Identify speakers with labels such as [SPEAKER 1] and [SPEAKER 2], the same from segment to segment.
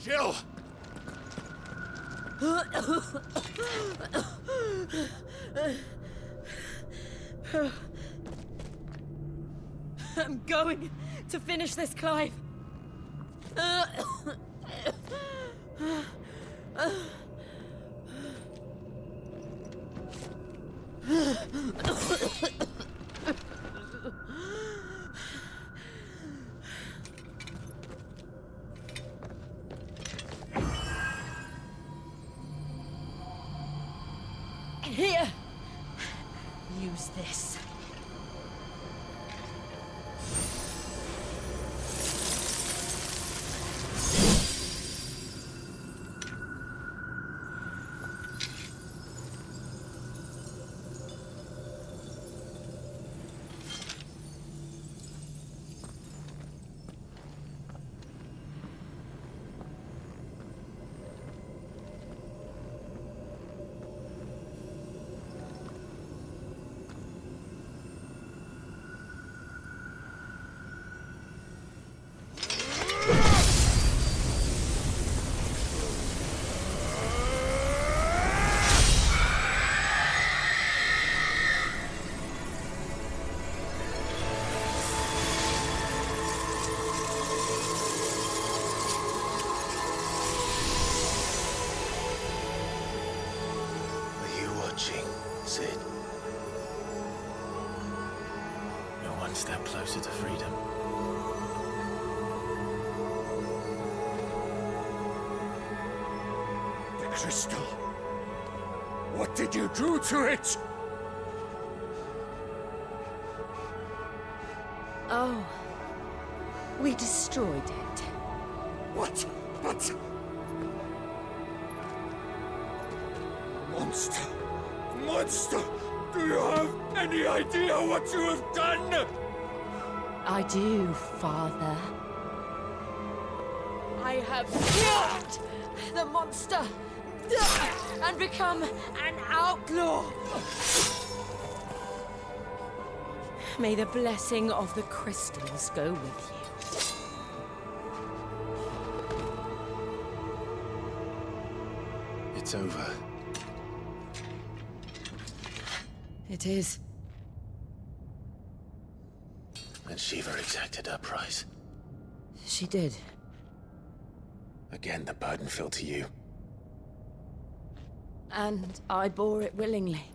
[SPEAKER 1] Jill!
[SPEAKER 2] I'm going to finish this, Clive. Here! Use this.
[SPEAKER 1] Sid. You're one step closer to freedom.
[SPEAKER 3] The crystal. What did you do to it?
[SPEAKER 2] Oh. We destroyed it.
[SPEAKER 3] What? But... Monster! Monster! Do you have any idea what you have done?
[SPEAKER 2] I do, Father. I have killed the monster and become an outlaw. May the blessing of the crystals go with you.
[SPEAKER 1] It's over.
[SPEAKER 2] It is.
[SPEAKER 1] And Shiva exacted her price.
[SPEAKER 2] She did.
[SPEAKER 1] Again, the burden fell to you.
[SPEAKER 2] And I bore it willingly.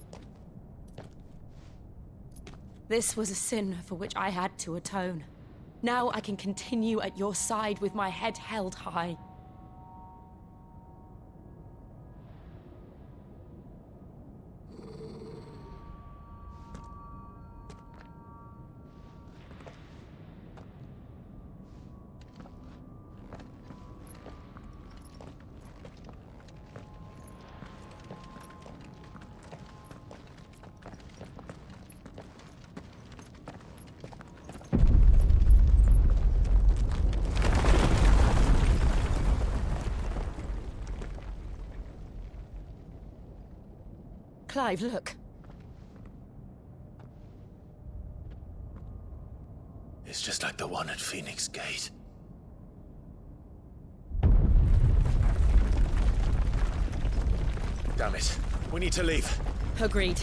[SPEAKER 2] This was a sin for which I had to atone. Now I can continue at your side with my head held high. Clive, look.
[SPEAKER 1] It's just like the one at Phoenix Gate. Damn it. We need to leave.
[SPEAKER 2] Agreed.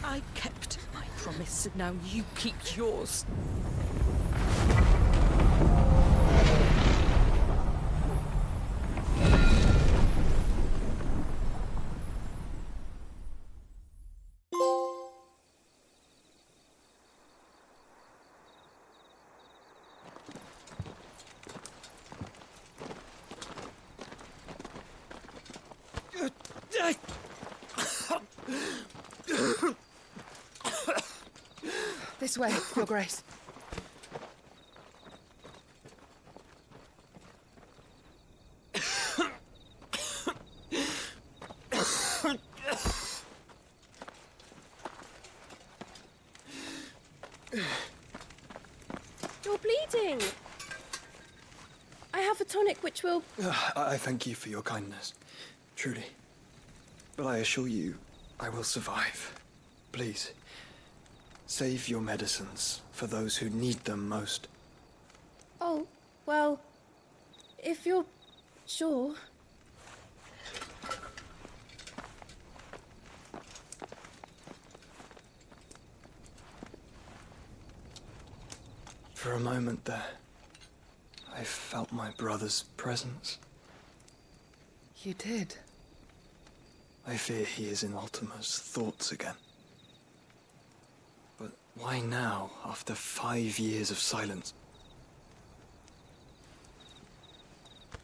[SPEAKER 2] I kept my promise, and now you keep yours.
[SPEAKER 4] This way, Your Grace.
[SPEAKER 5] You're bleeding. I have a tonic which will...
[SPEAKER 6] I thank you for your kindness, truly. But I assure you, I will survive. Please, save your medicines for those who need them most.
[SPEAKER 5] Oh, well, if you're sure.
[SPEAKER 6] For a moment there, I felt my brother's presence.
[SPEAKER 4] You did?
[SPEAKER 6] I fear he is in Ultima's thoughts again. But why now, after 5 years of silence?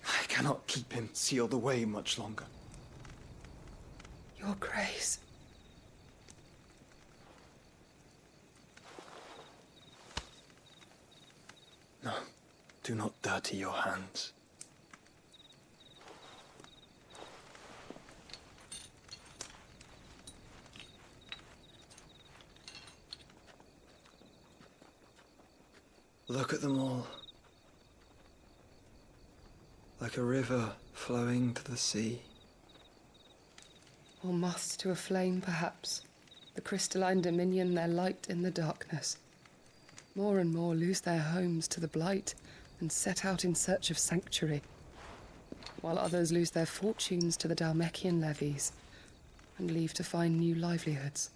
[SPEAKER 6] I cannot keep him sealed away much longer.
[SPEAKER 4] Your Grace.
[SPEAKER 6] No, do not dirty your hands. Look at them all. Like a river flowing to the sea.
[SPEAKER 4] Or moths to a flame, perhaps. The crystalline dominion, their light in the darkness. More and more lose their homes to the blight and set out in search of sanctuary, while others lose their fortunes to the Dhalmekian levies and leave to find new livelihoods.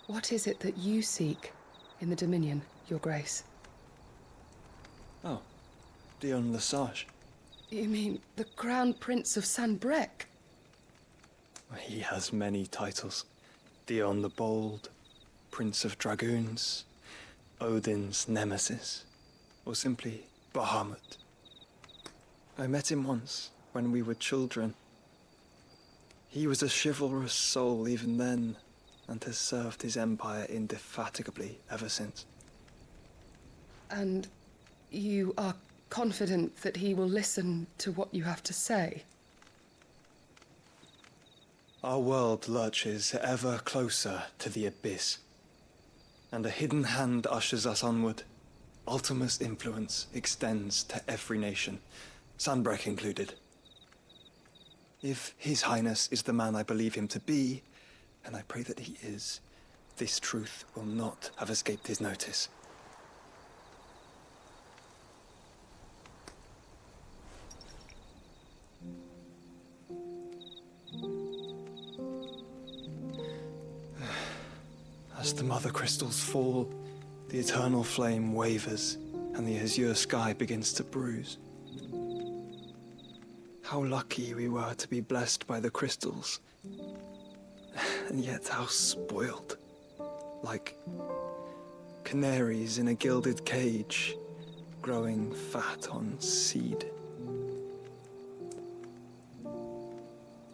[SPEAKER 4] What is it that you seek in the Dominion, Your Grace?
[SPEAKER 6] Oh, Dion Lesage.
[SPEAKER 4] You mean the Crown Prince of Sanbrec?
[SPEAKER 6] He has many titles. Dion the Bold, Prince of Dragoons, Odin's Nemesis, or simply Bahamut. I met him once, when we were children. He was a chivalrous soul even then, and has served his empire indefatigably ever since.
[SPEAKER 4] And you are confident that he will listen to what you have to say?
[SPEAKER 6] Our world lurches ever closer to the abyss, and a hidden hand ushers us onward. Ultima's influence extends to every nation, Sanbrec included. If His Highness is the man I believe him to be, and I pray that he is, this truth will not have escaped his notice. As the mother crystals fall, the eternal flame wavers, and the azure sky begins to bruise. How lucky we were to be blessed by the crystals, and yet how spoiled. Like canaries in a gilded cage, growing fat on seed.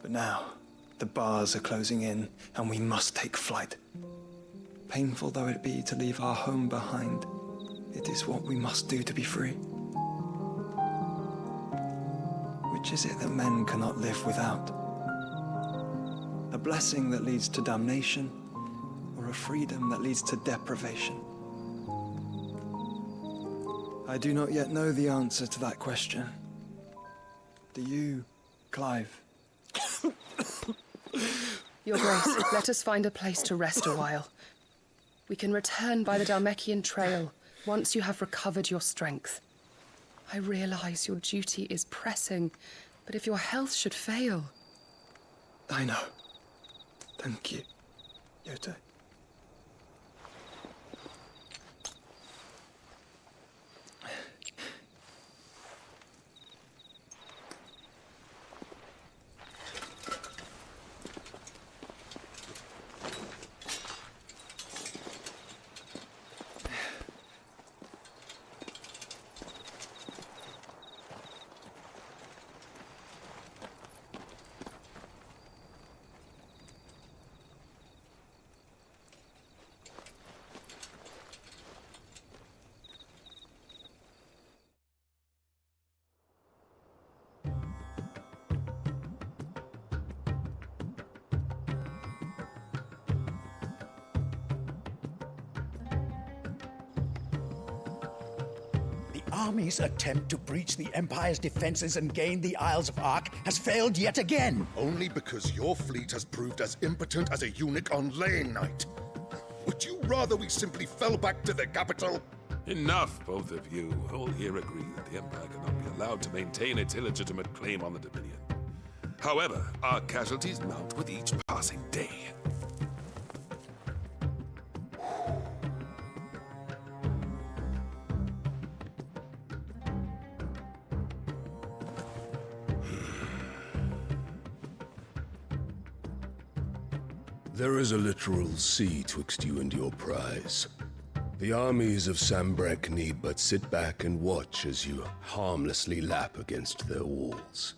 [SPEAKER 6] But now, the bars are closing in, and we must take flight. Painful though it be to leave our home behind, it is what we must do to be free. Which is it that men cannot live without? A blessing that leads to damnation, or a freedom that leads to deprivation? I do not yet know the answer to that question. Do you, Clive?
[SPEAKER 4] Your Grace, let us find a place to rest a while. We can return by the Dhalmekian trail once you have recovered your strength. I realize your duty is pressing, but if your health should fail...
[SPEAKER 6] I know. Thank you, Yote.
[SPEAKER 7] army's attempt to breach the Empire's defenses and gain the Isles of Ark has failed yet again.
[SPEAKER 8] Only because your fleet has proved as impotent as a eunuch on laying night. Would you rather we simply fell back to the capital?
[SPEAKER 3] Enough, both of you. All here agree that the Empire cannot be allowed to maintain its illegitimate claim on the Dominion. However, our casualties mount with each passing day.
[SPEAKER 9] There is a literal sea twixt you and your prize. The armies of Sambrek need but sit back and watch as you harmlessly lap against their walls.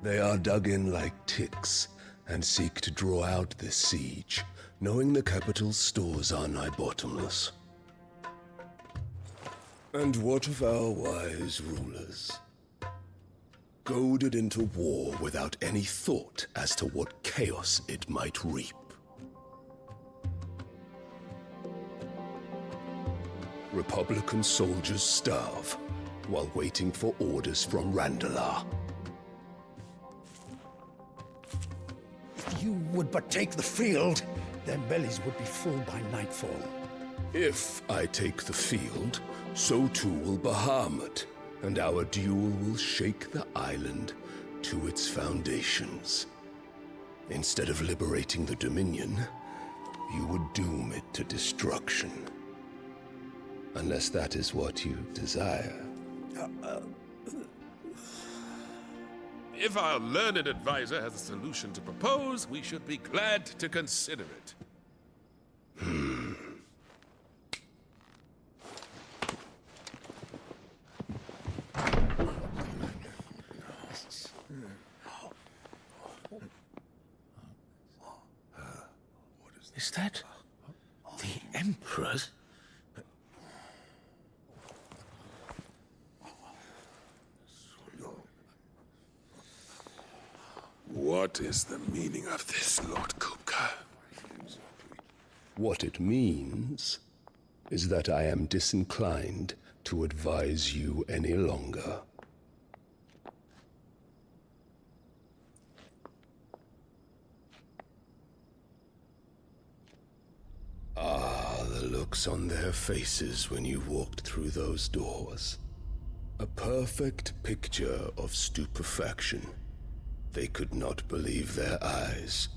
[SPEAKER 9] They are dug in like ticks and seek to draw out this siege, knowing the capital's stores are nigh bottomless. And what of our wise rulers? Goaded into war without any thought as to what chaos it might reap. Republican soldiers starve while waiting for orders from Randalar.
[SPEAKER 7] If you would but take the field, their bellies would be full by nightfall.
[SPEAKER 9] If I take the field, so too will Bahamut, and our duel will shake the island to its foundations. Instead of liberating the Dominion, you would doom it to destruction. Unless that is what you desire.
[SPEAKER 3] If our learned advisor has a solution to propose, we should be glad to consider it.
[SPEAKER 1] Is that the Emperor's?
[SPEAKER 3] What is the meaning of this, Lord Kupka?
[SPEAKER 9] What it means is that I am disinclined to advise you any longer. Ah, the looks on their faces when you walked through those doors. A perfect picture of stupefaction. They could not believe their eyes.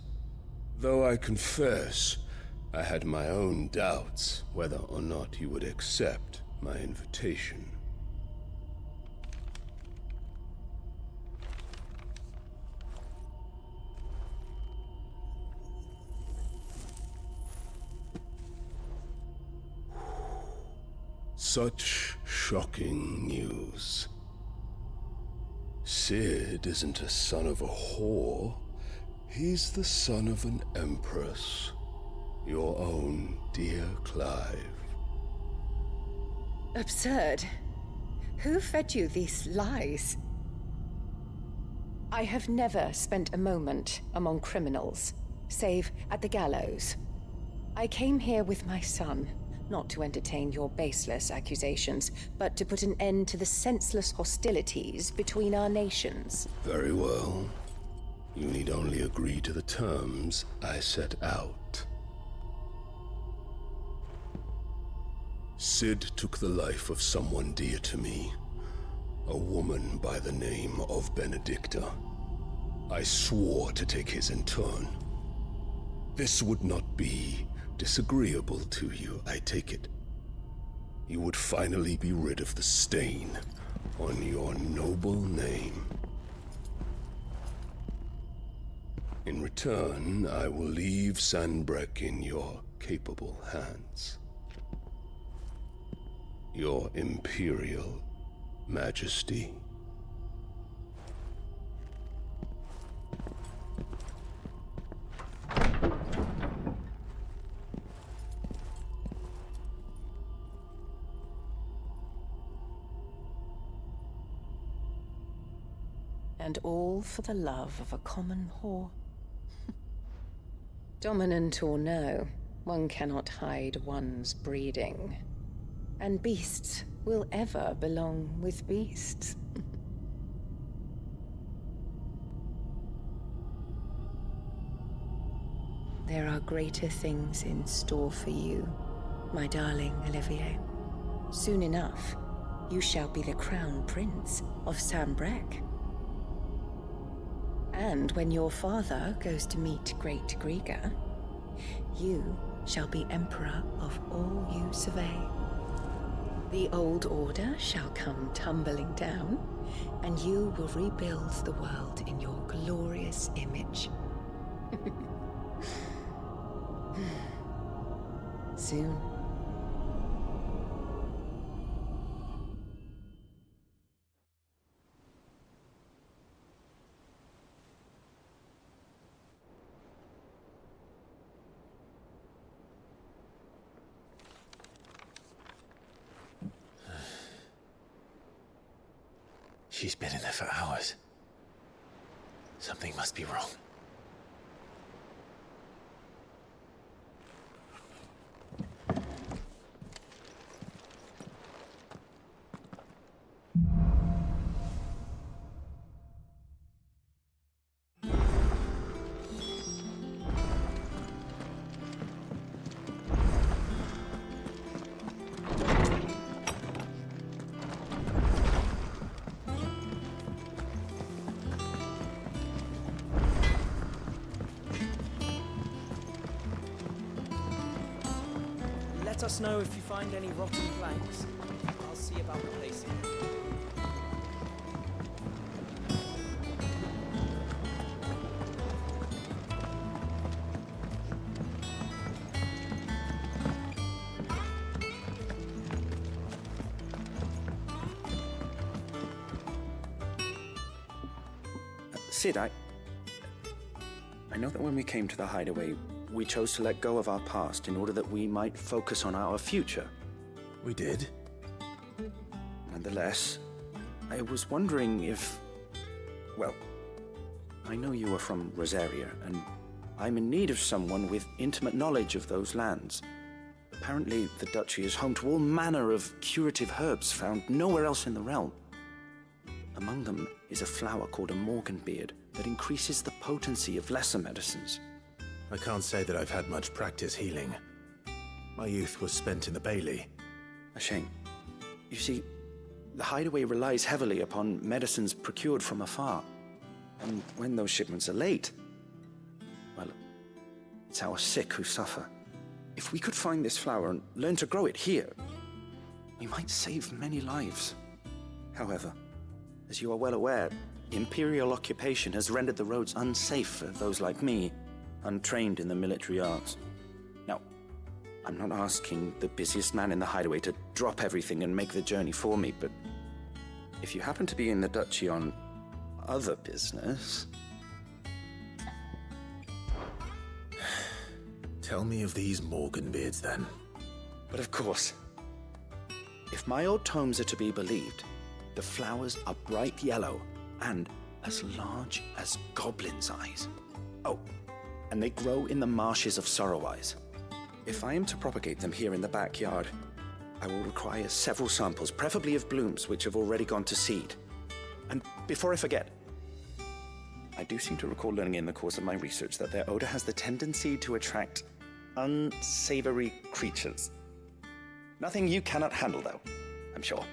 [SPEAKER 9] Though I confess, I had my own doubts whether or not you would accept my invitation. Such shocking news. Sid isn't a son of a whore. He's the son of an empress. Your own dear Clive.
[SPEAKER 10] Absurd. Who fed you these lies? I have never spent a moment among criminals, save at the gallows. I came here with my son, not to entertain your baseless accusations, but to put an end to the senseless hostilities between our nations.
[SPEAKER 9] Very well. You need only agree to the terms I set out. Sid took the life of someone dear to me, a woman by the name of Benedicta. I swore to take his in turn. This would not be disagreeable to you, I take it. You would finally be rid of the stain on your noble name. In return, I will leave Sanbreque in your capable hands. Your Imperial Majesty.
[SPEAKER 10] And all for the love of a common whore. Dominant or no, one cannot hide one's breeding. And beasts will ever belong with beasts. There are greater things in store for you, my darling Olivier. Soon enough, you shall be the crown prince of Sambrec. And when your father goes to meet Great Grieger, you shall be emperor of all you survey. The old order shall come tumbling down, and you will rebuild the world in your glorious image. Soon.
[SPEAKER 1] She's been in there for hours. Something must be wrong.
[SPEAKER 11] Let us know if you find any rotten planks. I'll see about replacing them.
[SPEAKER 12] Sid, I know that when we came to the hideaway, we chose to let go of our past in order that we might focus on our future.
[SPEAKER 1] We did?
[SPEAKER 12] Nonetheless, I was wondering if... Well, I know you are from Rosaria, and I'm in need of someone with intimate knowledge of those lands. Apparently, the duchy is home to all manner of curative herbs found nowhere else in the realm. Among them is a flower called a morganbeard that increases the potency of lesser medicines.
[SPEAKER 1] I can't say that I've had much practice healing. My youth was spent in the Bailey.
[SPEAKER 12] A shame. You see, the hideaway relies heavily upon medicines procured from afar. And when those shipments are late, well, it's our sick who suffer. If we could find this flower and learn to grow it here, we might save many lives. However, as you are well aware, imperial occupation has rendered the roads unsafe for those like me, untrained in the military arts. Now, I'm not asking the busiest man in the hideaway to drop everything and make the journey for me, but if you happen to be in the duchy on other business...
[SPEAKER 1] Tell me of these morganbeards, then.
[SPEAKER 12] But of course, if my old tomes are to be believed, the flowers are bright yellow and as large as goblins' eyes. Oh, and they grow in the marshes of Sorrowise. If I am to propagate them here in the backyard, I will require several samples, preferably of blooms which have already gone to seed. And before I forget, I do seem to recall learning in the course of my research that their odor has the tendency to attract unsavory creatures. Nothing you cannot handle, though, I'm sure.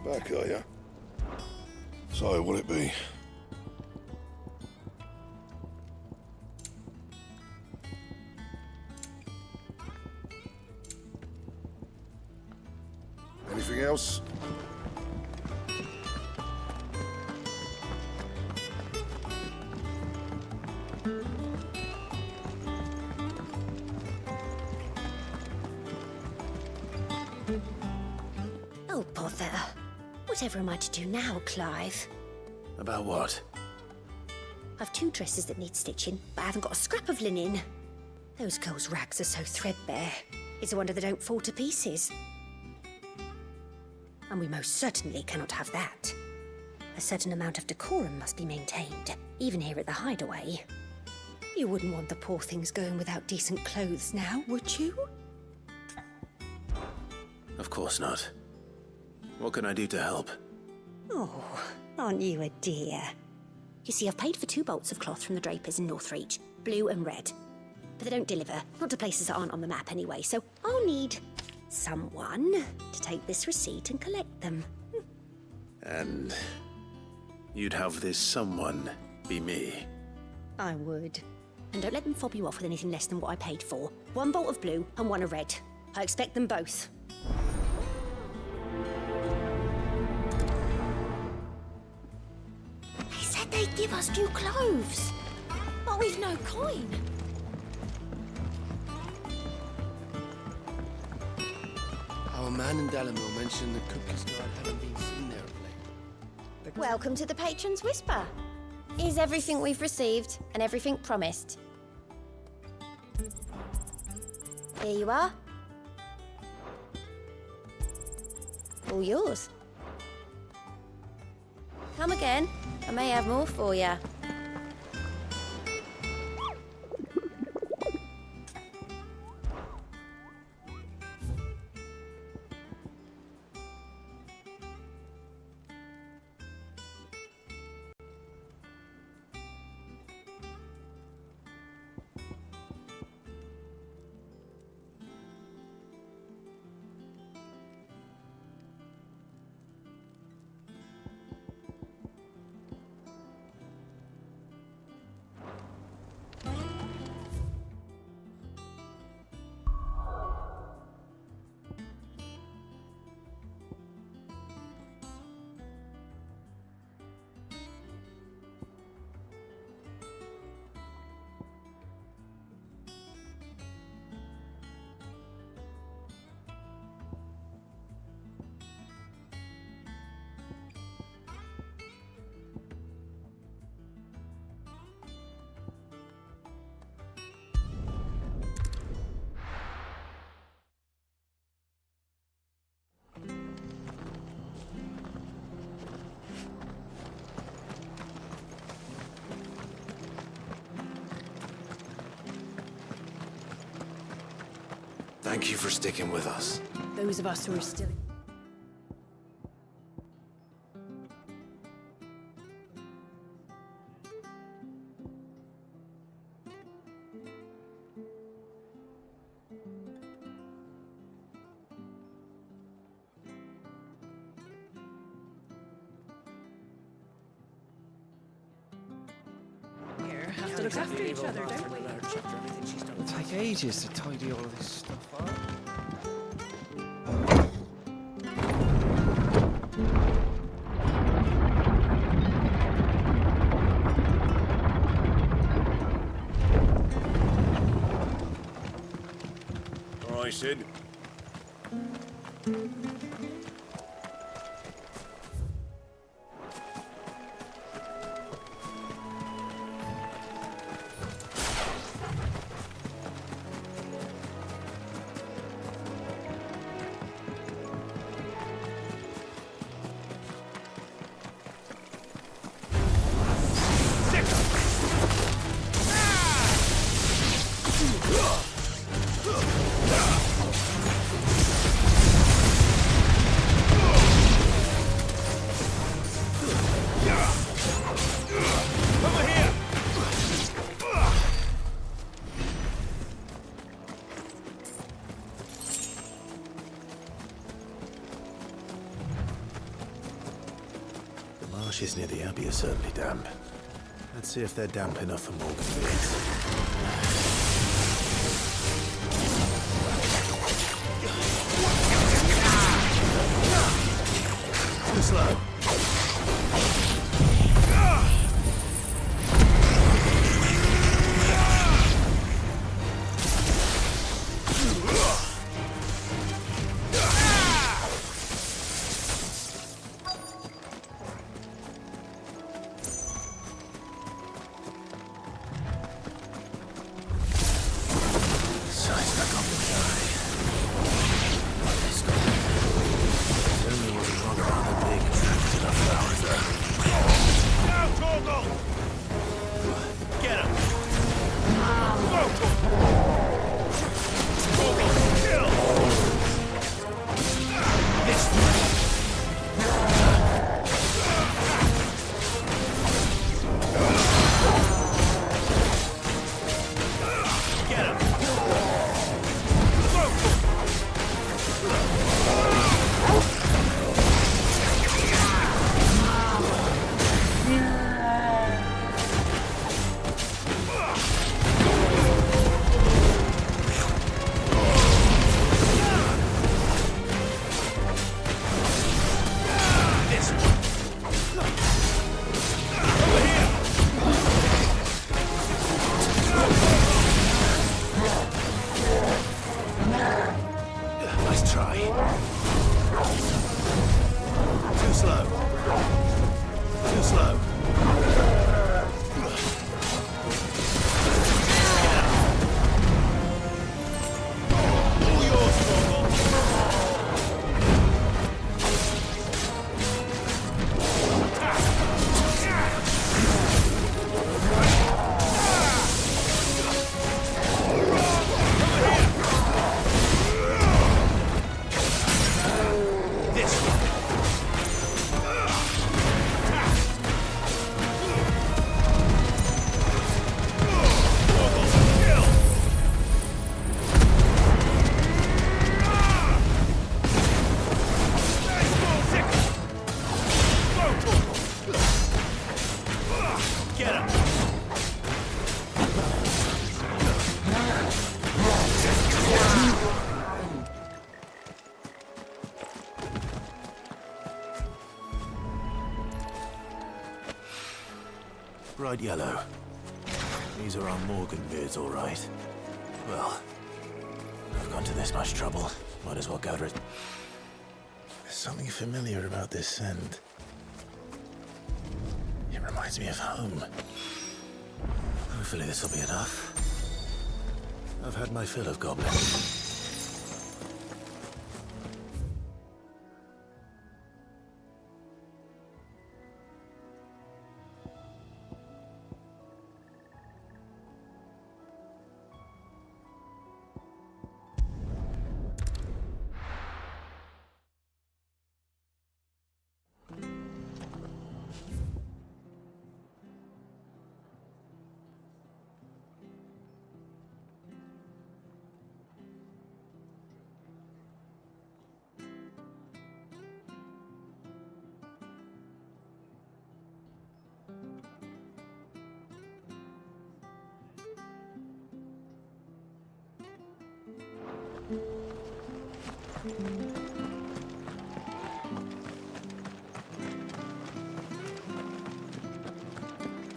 [SPEAKER 8] Back, are ya? So, will it be? Anything else?
[SPEAKER 13] Oh, bother. Whatever am I to do now, Clive?
[SPEAKER 1] About what?
[SPEAKER 13] I've 2 dresses that need stitching, but I haven't got a scrap of linen. Those girls' rags are so threadbare. It's a wonder they don't fall to pieces. And we most certainly cannot have that. A certain amount of decorum must be maintained, even here at the Hideaway. You wouldn't want the poor things going without decent clothes now, would you?
[SPEAKER 1] Of course not. What can I do to help?
[SPEAKER 13] Oh, aren't you a dear? You see, I've paid for 2 bolts of cloth from the drapers in Northreach, blue and red. But they don't deliver, not to places that aren't on the map anyway, so I'll need someone to take this receipt and collect them.
[SPEAKER 1] And you'd have this someone be me?
[SPEAKER 13] I would. And don't let them fob you off with anything less than what I paid for. 1 bolt of blue and 1 of red. I expect them both. They said they'd give us new clothes.
[SPEAKER 2] But we've no coin.
[SPEAKER 14] Our man in Dalamo mentioned the cookies guard hadn't been seen there of late.
[SPEAKER 5] Welcome to the Patron's Whisper. Is everything we've received and everything promised? Here you are. All yours. Come again. I may have more for you.
[SPEAKER 1] Thank you for sticking with us.
[SPEAKER 5] Those of us who are still...
[SPEAKER 11] Have to look after each other, don't we? It'll take ages to tidy all of this stuff up.
[SPEAKER 9] All right, Sid.
[SPEAKER 1] Marshes near the Abbey are certainly damp. Let's see if they're damp enough for Morgan Beans. Too slow. try. Too slow. Too slow. All yours, Morgul. Get him! Bright yellow. These are our Morgan beards, all right. Well, I've gone to this much trouble. Might as well gather it. There's something familiar about this scent. It reminds me of home. Hopefully this will be enough. I've had my fill of goblins.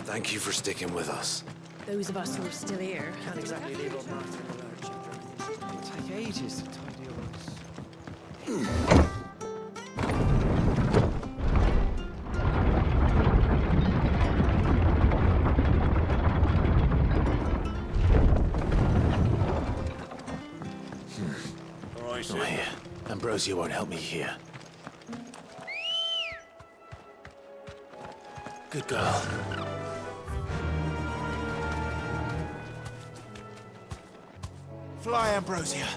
[SPEAKER 15] Thank you for sticking with us.
[SPEAKER 5] Those of us who are still here
[SPEAKER 11] Can't exactly leave old Martha in the lurch after everything. It'll take ages to tidy up this.
[SPEAKER 1] Not here. Ambrosia won't help me here. Good girl. Fly, Ambrosia.